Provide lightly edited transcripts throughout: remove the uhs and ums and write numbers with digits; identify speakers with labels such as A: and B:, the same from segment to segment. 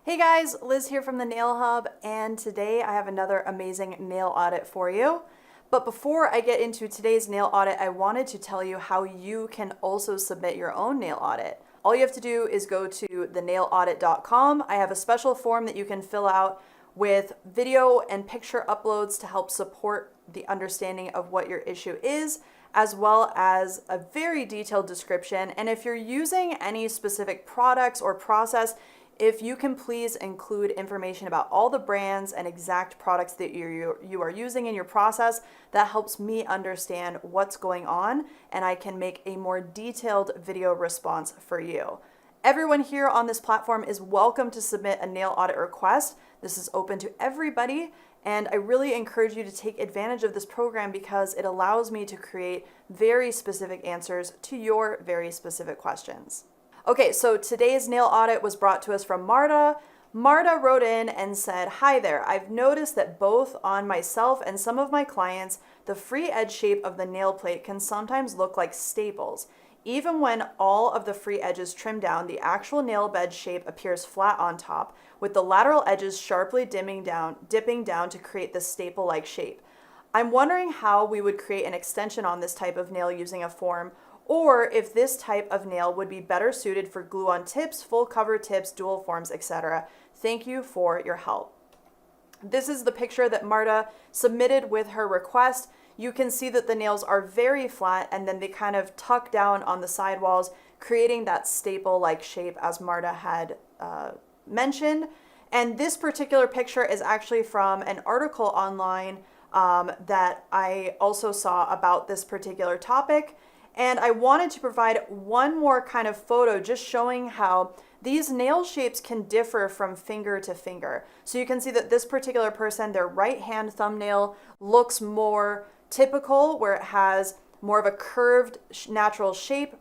A: Hey guys, Liz here from the Nail Hub, and today I have another amazing nail audit for you. But before I get into today's nail audit, I wanted to tell you how you can also submit your own nail audit. All you have to do is go to thenailaudit.com. I have a special form that you can fill out with video and picture uploads to help support the understanding of what your issue is, as well as a very detailed description. And if you're using any specific products or process, if you can please include information about all the brands and exact products that you are using in your process, that helps me understand what's going on and I can make a more detailed video response for you. Everyone here on this platform is welcome to submit a nail audit request. This is open to everybody, and I really encourage you to take advantage of this program because it allows me to create very specific answers to your very specific questions. Okay, so today's nail audit was brought to us from Marta. Marta wrote in and said, "Hi there, I've noticed that both on myself and some of my clients, the free edge shape of the nail plate can sometimes look like staples. Even when all of the free edges trim down, the actual nail bed shape appears flat on top, with the lateral edges sharply dipping down to create this staple-like shape. I'm wondering how we would create an extension on this type of nail using a form, or if this type of nail would be better suited for glue-on tips, full cover tips, dual forms, etc. Thank you for your help." This is the picture that Marta submitted with her request. You can see that the nails are very flat and then they kind of tuck down on the sidewalls, creating that staple-like shape as Marta had mentioned. And this particular picture is actually from an article online that I also saw about this particular topic. And I wanted to provide one more kind of photo just showing how these nail shapes can differ from finger to finger. So you can see that this particular person, their right hand thumbnail looks more typical, where it has more of a curved natural shape.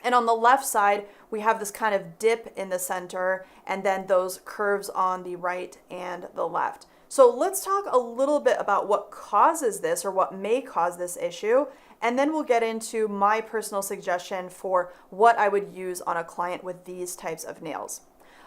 A: And on the left side, we have this kind of dip in the center and then those curves on the right and the left. So let's talk a little bit about what causes this or what may cause this issue. And then we'll get into my personal suggestion for what I would use on a client with these types of nails.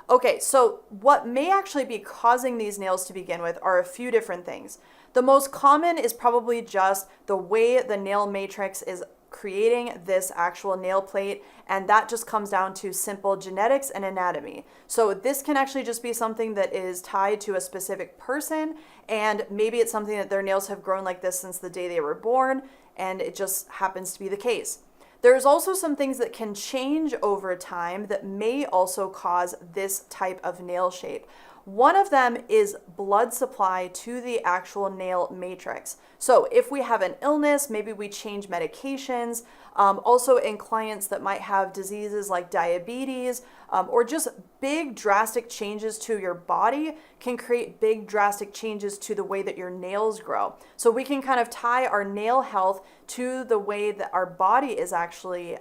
A: Okay, so what may actually be causing these nails to begin with are a few different things. The most common is probably just the way the nail matrix is creating this actual nail plate, and that just comes down to simple genetics and anatomy. So this can actually just be something that is tied to a specific person, and maybe it's something that their nails have grown like this since the day they were born, and it just happens to be the case. There's also some things that can change over time that may also cause this type of nail shape. One of them is blood supply to the actual nail matrix. So if we have an illness, maybe we change medications. Also in clients that might have diseases like diabetes, or just big drastic changes to your body can create big drastic changes to the way that your nails grow. So we can kind of tie our nail health to the way that our body is actually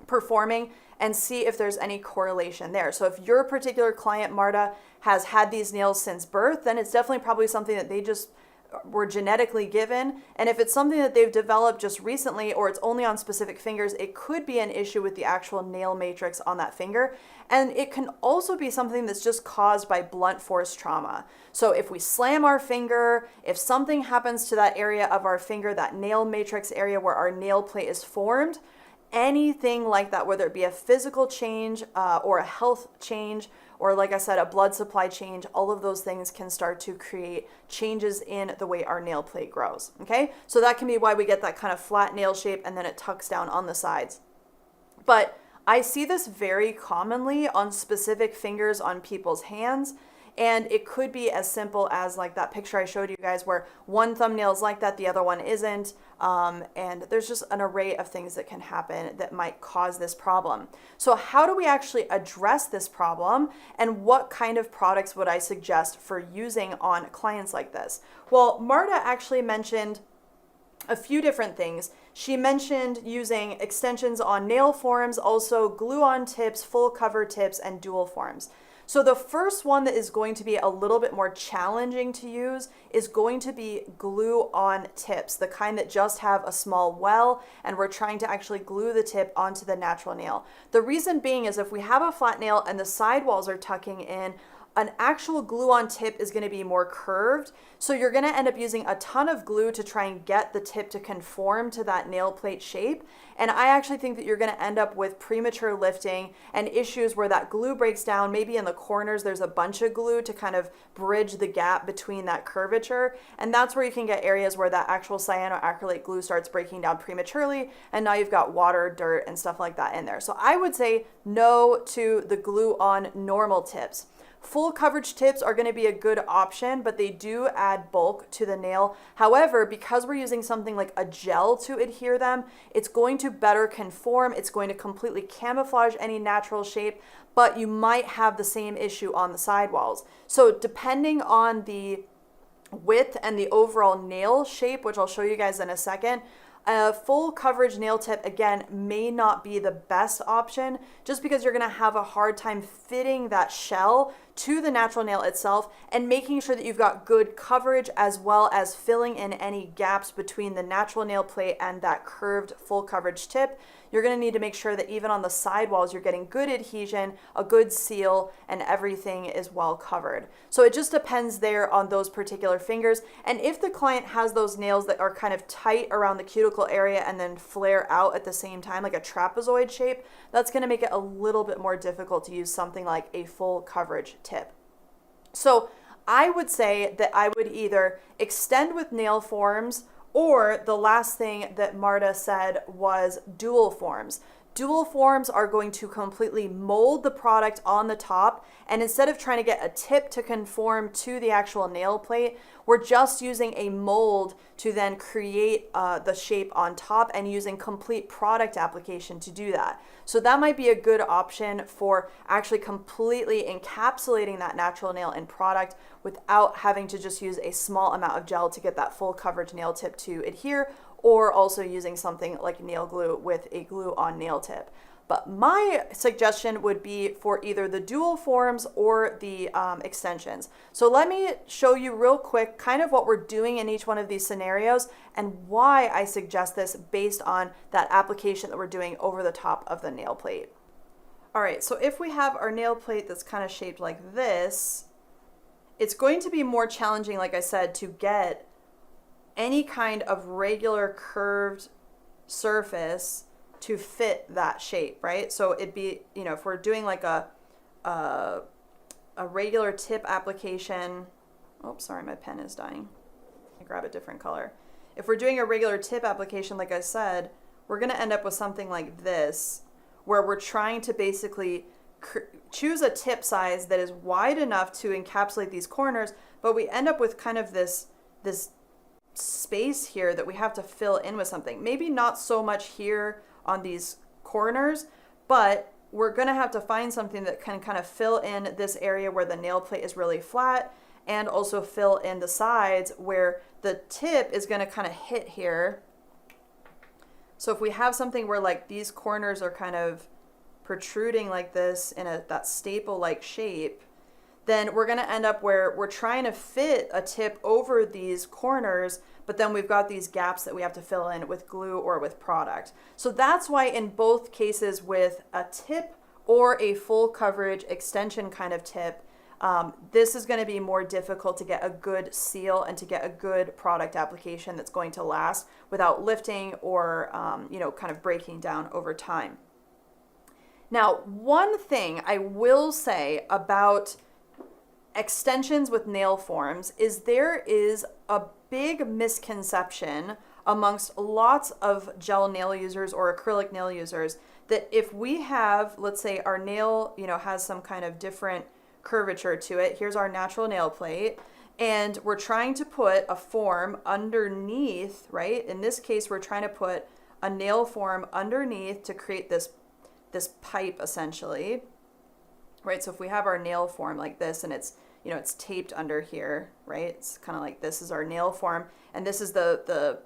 A: performing and see if there's any correlation there. So if your particular client, Marta, has had these nails since birth, then it's definitely probably something that they just were genetically given. And if it's something that they've developed just recently, or it's only on specific fingers, it could be an issue with the actual nail matrix on that finger. And it can also be something that's just caused by blunt force trauma. So if we slam our finger, if something happens to that area of our finger, that nail matrix area where our nail plate is formed, anything like that, whether it be a physical change or a health change, or like I said, a blood supply change, all of those things can start to create changes in the way our nail plate grows, okay? So that can be why we get that kind of flat nail shape and then it tucks down on the sides. But I see this very commonly on specific fingers on people's hands. And it could be as simple as like that picture I showed you guys where one thumbnail is like that, the other one isn't. And there's just an array of things that can happen that might cause this problem. So how do we actually address this problem, and what kind of products would I suggest for using on clients like this? Well, Marta actually mentioned a few different things. She mentioned using extensions on nail forms, also glue-on tips, full cover tips, and dual forms. So the first one that is going to be a little bit more challenging to use is going to be glue on tips, the kind that just have a small well and we're trying to actually glue the tip onto the natural nail. The reason being is if we have a flat nail and the sidewalls are tucking in, an actual glue-on tip is going to be more curved. So you're going to end up using a ton of glue to try and get the tip to conform to that nail plate shape. And I actually think that you're going to end up with premature lifting and issues where that glue breaks down. Maybe in the corners, there's a bunch of glue to kind of bridge the gap between that curvature. And that's where you can get areas where that actual cyanoacrylate glue starts breaking down prematurely. And now you've got water, dirt, and stuff like that in there. So I would say no to the glue on normal tips. Full coverage tips are going to be a good option, but they do add bulk to the nail. However, because we're using something like a gel to adhere them, it's going to better conform. It's going to completely camouflage any natural shape, but you might have the same issue on the sidewalls. So depending on the width and the overall nail shape, which I'll show you guys in a second, a full coverage nail tip, again, may not be the best option just because you're gonna have a hard time fitting that shell to the natural nail itself and making sure that you've got good coverage as well as filling in any gaps between the natural nail plate and that curved full coverage tip. You're gonna need to make sure that even on the sidewalls, you're getting good adhesion, a good seal, and everything is well covered. So it just depends there on those particular fingers. And if the client has those nails that are kind of tight around the cuticle area and then flare out at the same time, like a trapezoid shape, that's gonna make it a little bit more difficult to use something like a full coverage tip. So I would say that I would either extend with nail forms, or the last thing that Marta said was dual forms. Dual forms are going to completely mold the product on the top, and instead of trying to get a tip to conform to the actual nail plate, we're just using a mold to then create the shape on top and using complete product application to do that. So that might be a good option for actually completely encapsulating that natural nail in product without having to just use a small amount of gel to get that full coverage nail tip to adhere, or also using something like nail glue with a glue on nail tip. But my suggestion would be for either the dual forms or the extensions. So let me show you real quick kind of what we're doing in each one of these scenarios and why I suggest this based on that application that we're doing over the top of the nail plate. All right, so if we have our nail plate that's kind of shaped like this, it's going to be more challenging, like I said, to get any kind of regular curved surface to fit that shape, right? So it'd be, you know, if we're doing like a regular tip application, oh, sorry, my pen is dying. I grab a different color. If we're doing a regular tip application, like I said, we're gonna end up with something like this, where we're trying to basically choose a tip size that is wide enough to encapsulate these corners, but we end up with kind of this space here that we have to fill in with something. Maybe not so much here on these corners, but we're gonna have to find something that can kind of fill in this area where the nail plate is really flat and also fill in the sides where the tip is gonna kind of hit here. So if we have something where like these corners are kind of protruding like this in that staple-like shape, then we're gonna end up where we're trying to fit a tip over these corners, but then we've got these gaps that we have to fill in with glue or with product. So that's why in both cases with a tip or a full coverage extension kind of tip, this is gonna be more difficult to get a good seal and to get a good product application that's going to last without lifting or kind of breaking down over time. Now, one thing I will say about extensions with nail forms is there is a big misconception amongst lots of gel nail users or acrylic nail users that if we have, let's say our nail, has some kind of different curvature to it. Here's our natural nail plate, and we're trying to put a form underneath, right? In this case, we're trying to put a nail form underneath to create this pipe essentially, right? So if we have our nail form like this and it's taped under here, right? It's kind of like this is our nail form, and this is the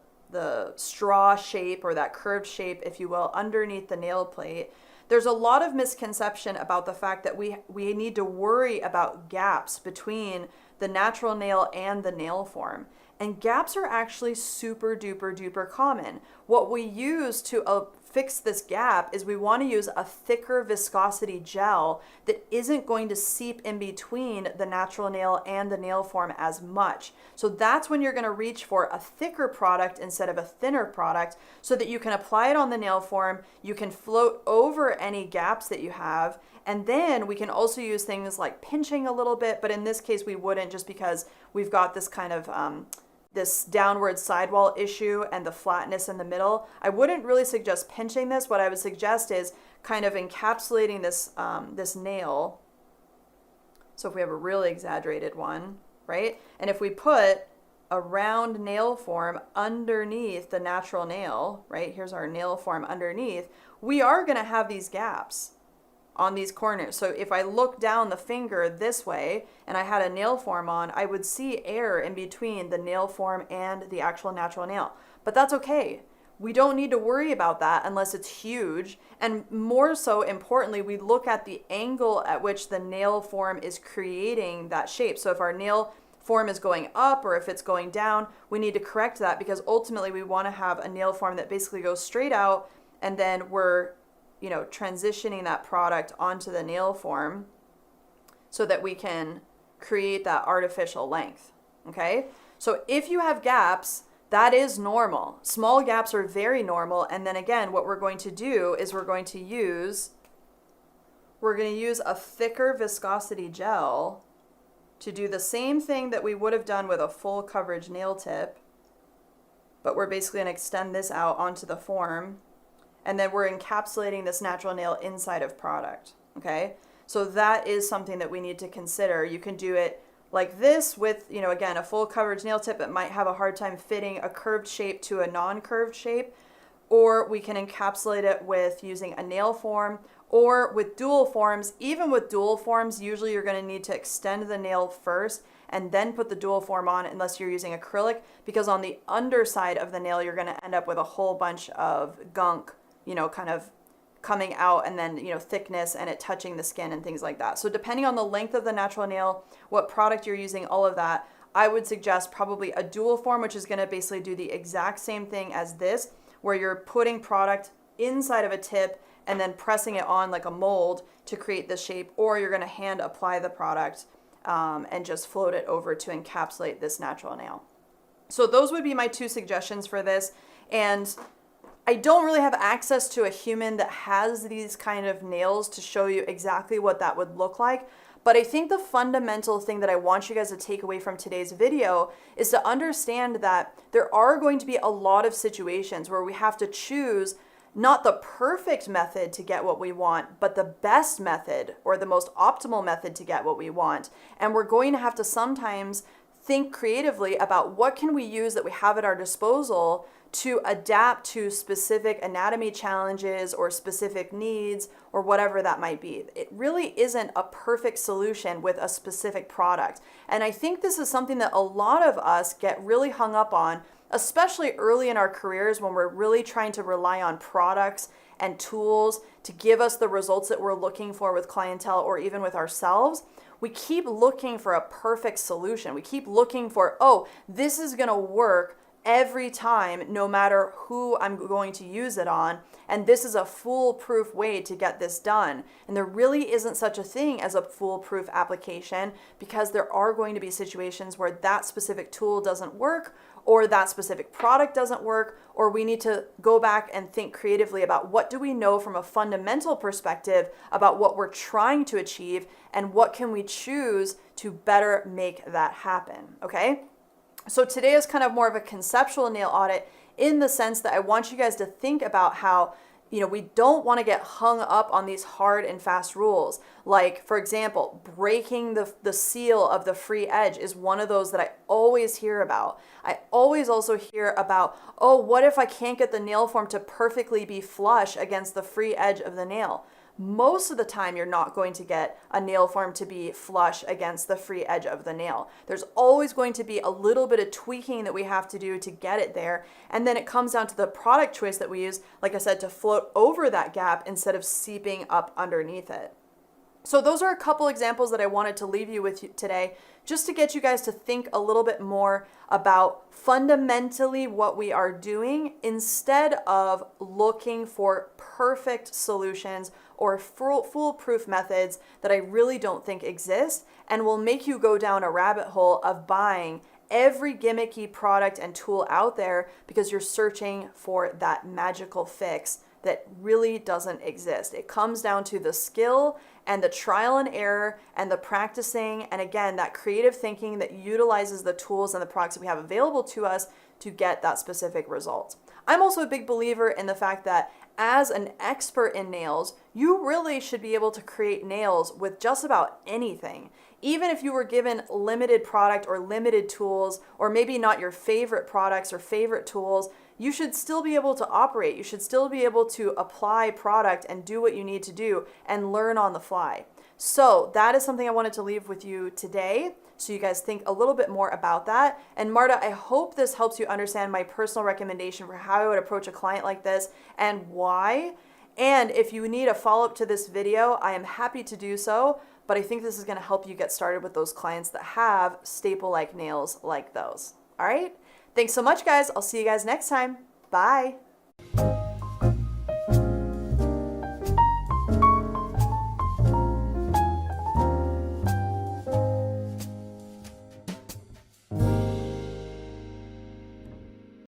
A: straw shape or that curved shape, if you will, underneath the nail plate. there's a lot of misconception about the fact that we need to worry about gaps between the natural nail and the nail form. And gaps are actually super duper duper common. What we use to fix this gap is we want to use a thicker viscosity gel that isn't going to seep in between the natural nail and the nail form as much. So that's when you're going to reach for a thicker product instead of a thinner product, so that you can apply it on the nail form, you can float over any gaps that you have, and then we can also use things like pinching a little bit, but in this case we wouldn't, just because we've got this kind of this downward sidewall issue and the flatness in the middle. I wouldn't really suggest pinching this. What I would suggest is kind of encapsulating this this nail. So if we have a really exaggerated one, right? And if we put a round nail form underneath the natural nail, right? Here's our nail form underneath. We are going to have these gaps on these corners. So if I look down the finger this way and I had a nail form on, I would see air in between the nail form and the actual natural nail. But that's okay. We don't need to worry about that unless it's huge. And more so importantly, we look at the angle at which the nail form is creating that shape. So if our nail form is going up or if it's going down, we need to correct that, because ultimately we want to have a nail form that basically goes straight out, and then we're transitioning that product onto the nail form so that we can create that artificial length, okay? So if you have gaps, that is normal. Small gaps are very normal. And then again, what we're going to do is we're going to use a thicker viscosity gel to do the same thing that we would have done with a full coverage nail tip, but we're basically going to extend this out onto the form. And then we're encapsulating this natural nail inside of product, okay? So that is something that we need to consider. You can do it like this with, again, a full coverage nail tip. It might have a hard time fitting a curved shape to a non-curved shape, or we can encapsulate it with using a nail form, or with dual forms. Even with dual forms, usually you're gonna need to extend the nail first and then put the dual form on, unless you're using acrylic, because on the underside of the nail, you're gonna end up with a whole bunch of gunk, kind of coming out, and then, thickness and it touching the skin and things like that. So depending on the length of the natural nail, what product you're using, all of that, I would suggest probably a dual form, which is going to basically do the exact same thing as this, where you're putting product inside of a tip and then pressing it on like a mold to create the shape, or you're going to hand apply the product and just float it over to encapsulate this natural nail. So those would be my two suggestions for this. And I don't really have access to a human that has these kind of nails to show you exactly what that would look like. But I think the fundamental thing that I want you guys to take away from today's video is to understand that there are going to be a lot of situations where we have to choose not the perfect method to get what we want, but the best method or the most optimal method to get what we want. And we're going to have to sometimes think creatively about what can we use that we have at our disposal to adapt to specific anatomy challenges or specific needs or whatever that might be. It really isn't a perfect solution with a specific product. And I think this is something that a lot of us get really hung up on, especially early in our careers when we're really trying to rely on products and tools to give us the results that we're looking for with clientele or even with ourselves. We keep looking for a perfect solution. We keep looking for, this is gonna work every time, no matter who I'm going to use it on, and this is a foolproof way to get this done. And there really isn't such a thing as a foolproof application, because there are going to be situations where that specific tool doesn't work, or that specific product doesn't work, or we need to go back and think creatively about what do we know from a fundamental perspective about what we're trying to achieve, and what can we choose to better make that happen, okay? So today is kind of more of a conceptual nail audit, in the sense that I want you guys to think about how, we don't want to get hung up on these hard and fast rules. Like, for example, breaking the seal of the free edge is one of those that I always hear about. I always also hear about, what if I can't get the nail form to perfectly be flush against the free edge of the nail? most of the time you're not going to get a nail form to be flush against the free edge of the nail. There's always going to be a little bit of tweaking that we have to do to get it there. And then it comes down to the product choice that we use, like I said, to float over that gap instead of seeping up underneath it. So those are a couple examples that I wanted to leave you with today, just to get you guys to think a little bit more about fundamentally what we are doing instead of looking for perfect solutions or foolproof methods that I really don't think exist and will make you go down a rabbit hole of buying every gimmicky product and tool out there because you're searching for that magical fix that really doesn't exist. It comes down to the skill and the trial and error and the practicing, and again, that creative thinking that utilizes the tools and the products that we have available to us to get that specific result. I'm also a big believer in the fact that as an expert in nails, you really should be able to create nails with just about anything. Even if you were given limited product or limited tools, or maybe not your favorite products or favorite tools, you should still be able to operate. You should still be able to apply product and do what you need to do and learn on the fly. So that is something I wanted to leave with you today, so you guys think a little bit more about that. And Marta, I hope this helps you understand my personal recommendation for how I would approach a client like this and why. And if you need a follow-up to this video, I am happy to do so, but I think this is gonna help you get started with those clients that have staple-like nails like those. All right? Thanks so much, guys. I'll see you guys next time. Bye.